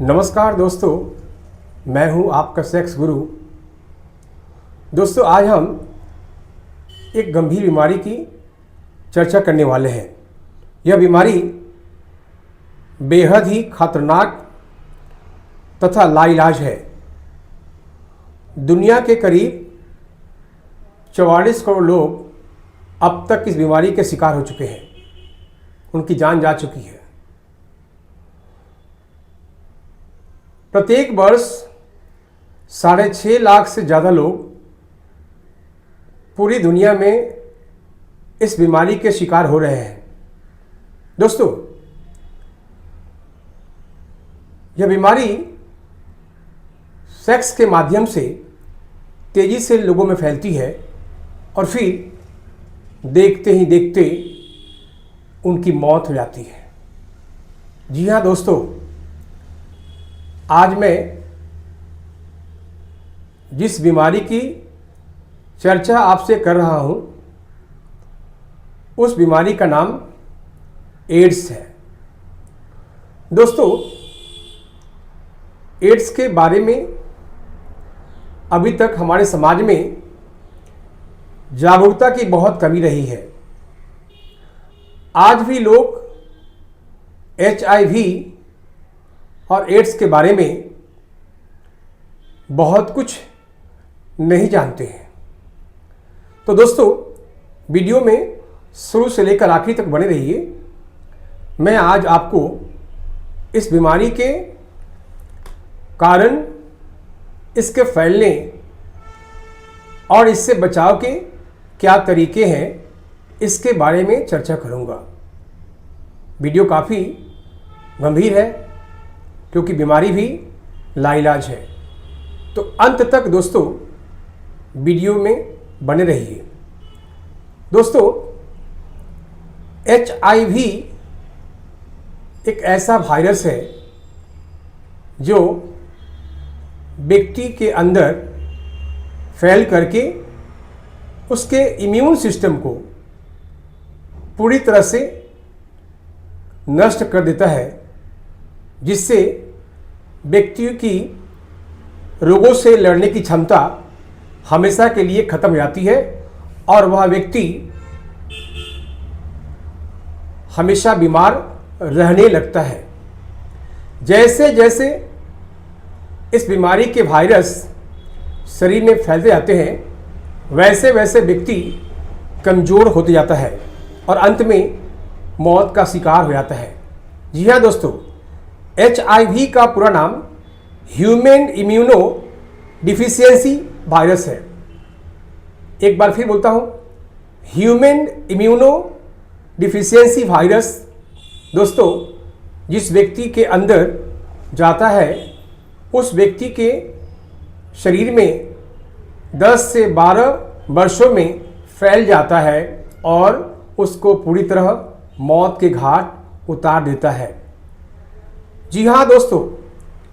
नमस्कार दोस्तों, मैं हूं आपका सेक्स गुरु। दोस्तों, आज हम एक गंभीर बीमारी की चर्चा करने वाले हैं। यह बीमारी बेहद ही खतरनाक तथा लाइलाज है। दुनिया के करीब 44 करोड़ लोग अब तक इस बीमारी के शिकार हो चुके हैं, उनकी जान जा चुकी है। प्रत्येक वर्ष 6.5 लाख से ज़्यादा लोग पूरी दुनिया में इस बीमारी के शिकार हो रहे हैं। दोस्तों, यह बीमारी सेक्स के माध्यम से तेज़ी से लोगों में फैलती है और फिर देखते ही देखते उनकी मौत हो जाती है। जी हाँ दोस्तों, आज मैं जिस बीमारी की चर्चा आपसे कर रहा हूँ उस बीमारी का नाम एड्स है। दोस्तों, एड्स के बारे में अभी तक हमारे समाज में जागरूकता की बहुत कमी रही है। आज भी लोग HIV और एड्स के बारे में बहुत कुछ नहीं जानते हैं। तो दोस्तों, वीडियो में शुरू से लेकर आखिर तक बने रहिए। मैं आज आपको इस बीमारी के कारण, इसके फैलने और इससे बचाव के क्या तरीके हैं, इसके बारे में चर्चा करूंगा। वीडियो काफ़ी गंभीर है क्योंकि बीमारी भी लाइलाज है। तो अंत तक दोस्तों वीडियो में बने रहिए। दोस्तों, HIV एक ऐसा वायरस है जो व्यक्ति के अंदर फैल करके उसके इम्यून सिस्टम को पूरी तरह से नष्ट कर देता है, जिससे व्यक्ति की रोगों से लड़ने की क्षमता हमेशा के लिए खत्म हो जाती है और वह व्यक्ति हमेशा बीमार रहने लगता है। जैसे जैसे इस बीमारी के वायरस शरीर में फैलते जाते हैं, वैसे वैसे व्यक्ति कमज़ोर होते जाता है और अंत में मौत का शिकार हो जाता है। जी हाँ दोस्तों, HIV का पूरा नाम ह्यूमन इम्यूनो डिफिशियंसी वायरस है। एक बार फिर बोलता हूँ, ह्यूमन इम्यूनो डिफिशियंसी वायरस दोस्तों जिस व्यक्ति के अंदर जाता है उस व्यक्ति के शरीर में 10 से 12 वर्षों में फैल जाता है और उसको पूरी तरह मौत के घाट उतार देता है। जी हाँ दोस्तों,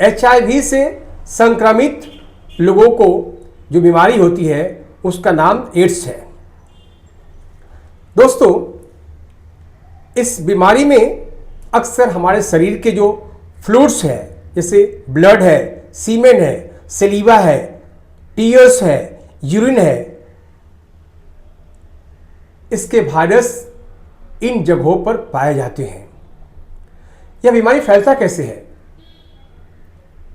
HIV से संक्रमित लोगों को जो बीमारी होती है उसका नाम एड्स है। दोस्तों, इस बीमारी में अक्सर हमारे शरीर के जो फ्लूइड्स है, जैसे ब्लड है, सीमेन है, सलीवा है, टीयर्स है, यूरिन है, इसके वायरस इन जगहों पर पाए जाते हैं। यह बीमारी फैलता कैसे है?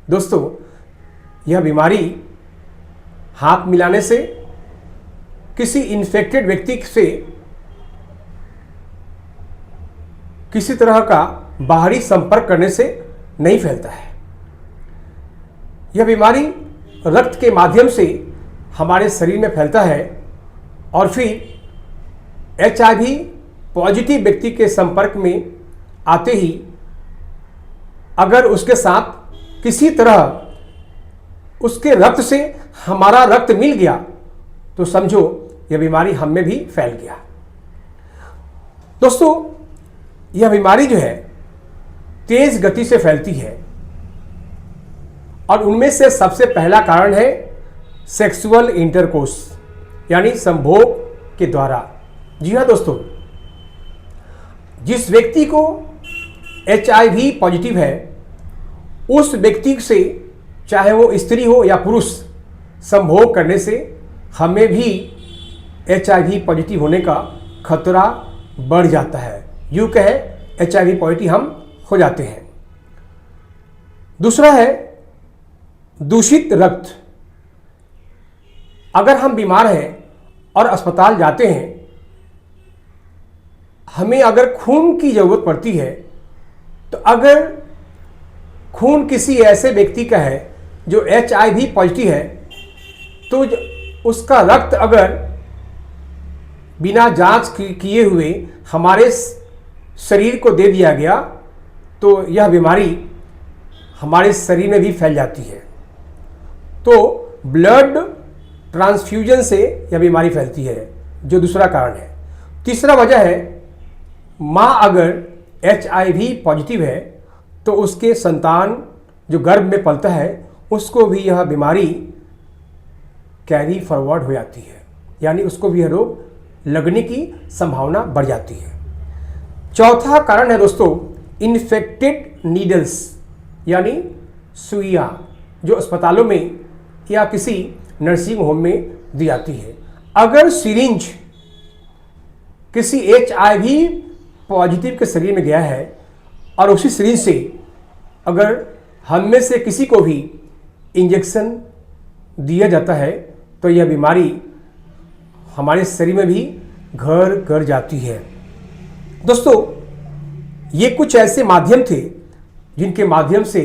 दोस्तों, यह बीमारी हाथ मिलाने से, किसी इन्फेक्टेड व्यक्ति से किसी तरह का बाहरी संपर्क करने से नहीं फैलता है। यह बीमारी रक्त के माध्यम से हमारे शरीर में फैलता है और फिर HIV पॉजिटिव व्यक्ति के संपर्क में आते ही अगर उसके साथ किसी तरह उसके रक्त से हमारा रक्त मिल गया तो समझो यह बीमारी हम में भी फैल गया। दोस्तों, यह बीमारी जो है तेज गति से फैलती है और उनमें से सबसे पहला कारण है सेक्सुअल इंटरकोर्स, यानी संभोग के द्वारा। जी हाँ दोस्तों, जिस व्यक्ति को HIV पॉजिटिव है उस व्यक्ति से, चाहे वो स्त्री हो या पुरुष, संभोग करने से हमें भी HIV पॉजिटिव होने का खतरा बढ़ जाता है। यूँ कहें HIV पॉजिटिव हम हो जाते हैं। दूसरा है दूषित रक्त। अगर हम बीमार हैं और अस्पताल जाते हैं, हमें अगर खून की ज़रूरत पड़ती है, तो अगर खून किसी ऐसे व्यक्ति का है जो HIV पॉजिटिव है, तो उसका रक्त अगर बिना जांच किए हुए हमारे शरीर को दे दिया गया, तो यह बीमारी हमारे शरीर में भी फैल जाती है। तो ब्लड ट्रांसफ्यूजन से यह बीमारी फैलती है, जो दूसरा कारण है। तीसरा वजह है, माँ अगर HIV पॉजिटिव है तो उसके संतान जो गर्भ में पलता है उसको भी यह बीमारी कैरी फॉरवर्ड हो जाती है, यानी उसको भी यह रोग लगने की संभावना बढ़ जाती है। चौथा कारण है दोस्तों, इन्फेक्टेड नीडल्स, यानी सुइयाँ जो अस्पतालों में या किसी नर्सिंग होम में दी जाती है। अगर सिरिंज किसी HIV पॉजिटिव के शरीर में गया है और उसी सिरिंज से अगर हम में से किसी को भी इंजेक्शन दिया जाता है, तो यह बीमारी हमारे शरीर में भी घर कर जाती है। दोस्तों, ये कुछ ऐसे माध्यम थे जिनके माध्यम से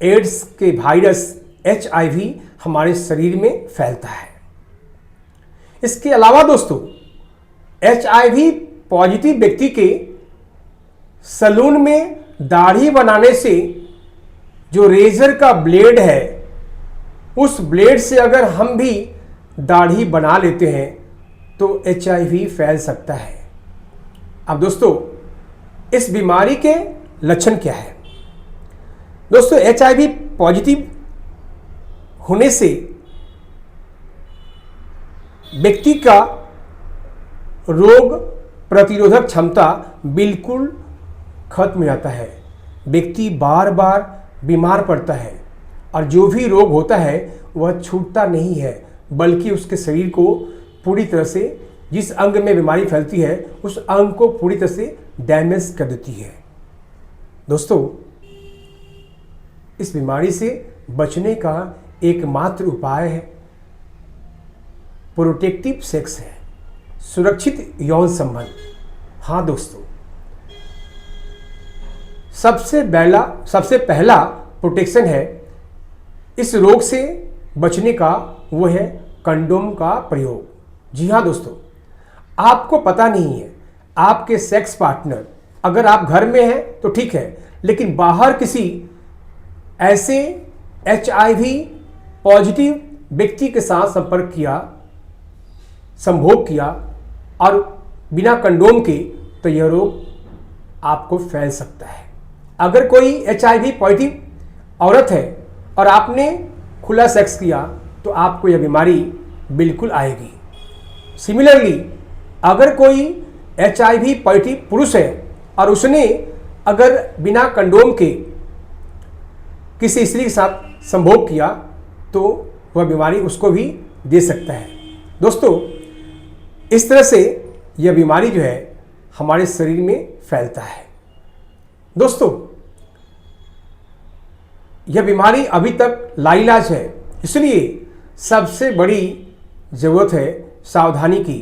एड्स के वायरस HIV हमारे शरीर में फैलता है। इसके अलावा दोस्तों, HIV पॉजिटिव व्यक्ति के सैलून में दाढ़ी बनाने से जो रेजर का ब्लेड है, उस ब्लेड से अगर हम भी दाढ़ी बना लेते हैं तो HIV फैल सकता है। अब दोस्तों, इस बीमारी के लक्षण क्या है? दोस्तों, HIV पॉजिटिव होने से व्यक्ति का रोग प्रतिरोधक क्षमता बिल्कुल खत्म हो जाता है। व्यक्ति बार बार बीमार पड़ता है और जो भी रोग होता है वह छूटता नहीं है, बल्कि उसके शरीर को पूरी तरह से, जिस अंग में बीमारी फैलती है उस अंग को पूरी तरह से डैमेज कर देती है। दोस्तों, इस बीमारी से बचने का एकमात्र उपाय है प्रोटेक्टिव सेक्स है, सुरक्षित यौन संबंध। हाँ दोस्तों, सबसे पहला प्रोटेक्शन है इस रोग से बचने का, वो है कंडोम का प्रयोग। जी हाँ दोस्तों, आपको पता नहीं है, आपके सेक्स पार्टनर, अगर आप घर में हैं तो ठीक है, लेकिन बाहर किसी ऐसे HIV पॉजिटिव व्यक्ति के साथ संपर्क किया, संभोग किया और बिना कंडोम के, तो यह रोग आपको फैल सकता है। अगर कोई HIV पॉजिटिव औरत है और आपने खुला सेक्स किया तो आपको यह बीमारी बिल्कुल आएगी। सिमिलरली, अगर कोई HIV पॉजिटिव पुरुष है और उसने अगर बिना कंडोम के किसी स्त्री के साथ संभोग किया तो वह बीमारी उसको भी दे सकता है। दोस्तों, इस तरह से यह बीमारी जो है हमारे शरीर में फैलता है। दोस्तों, यह बीमारी अभी तक लाइलाज है, इसलिए सबसे बड़ी ज़रूरत है सावधानी की।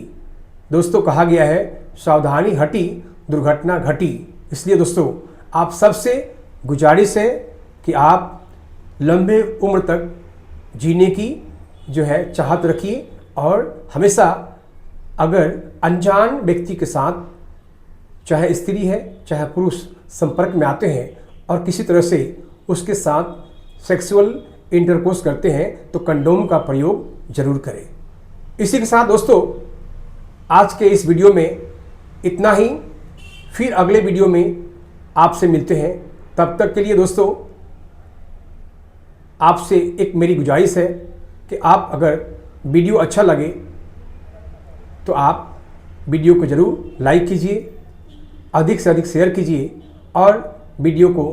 दोस्तों, कहा गया है सावधानी हटी दुर्घटना घटी। इसलिए दोस्तों, आप सबसे गुजारिश है कि आप लंबे उम्र तक जीने की जो है चाहत रखिए और हमेशा अगर अनजान व्यक्ति के साथ, चाहे स्त्री है चाहे पुरुष, संपर्क में आते हैं और किसी तरह से उसके साथ सेक्सुअल इंटरकोर्स करते हैं तो कंडोम का प्रयोग जरूर करें। इसी के साथ दोस्तों, आज के इस वीडियो में इतना ही। फिर अगले वीडियो में आपसे मिलते हैं। तब तक के लिए दोस्तों, आपसे एक मेरी गुजारिश है कि आप अगर वीडियो अच्छा लगे तो आप वीडियो को ज़रूर लाइक कीजिए, अधिक से अधिक शेयर कीजिए और वीडियो को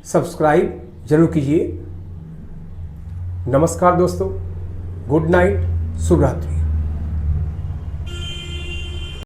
सब्सक्राइब जरूर कीजिए। नमस्कार दोस्तों, गुड नाइट, शुभ रात्रि।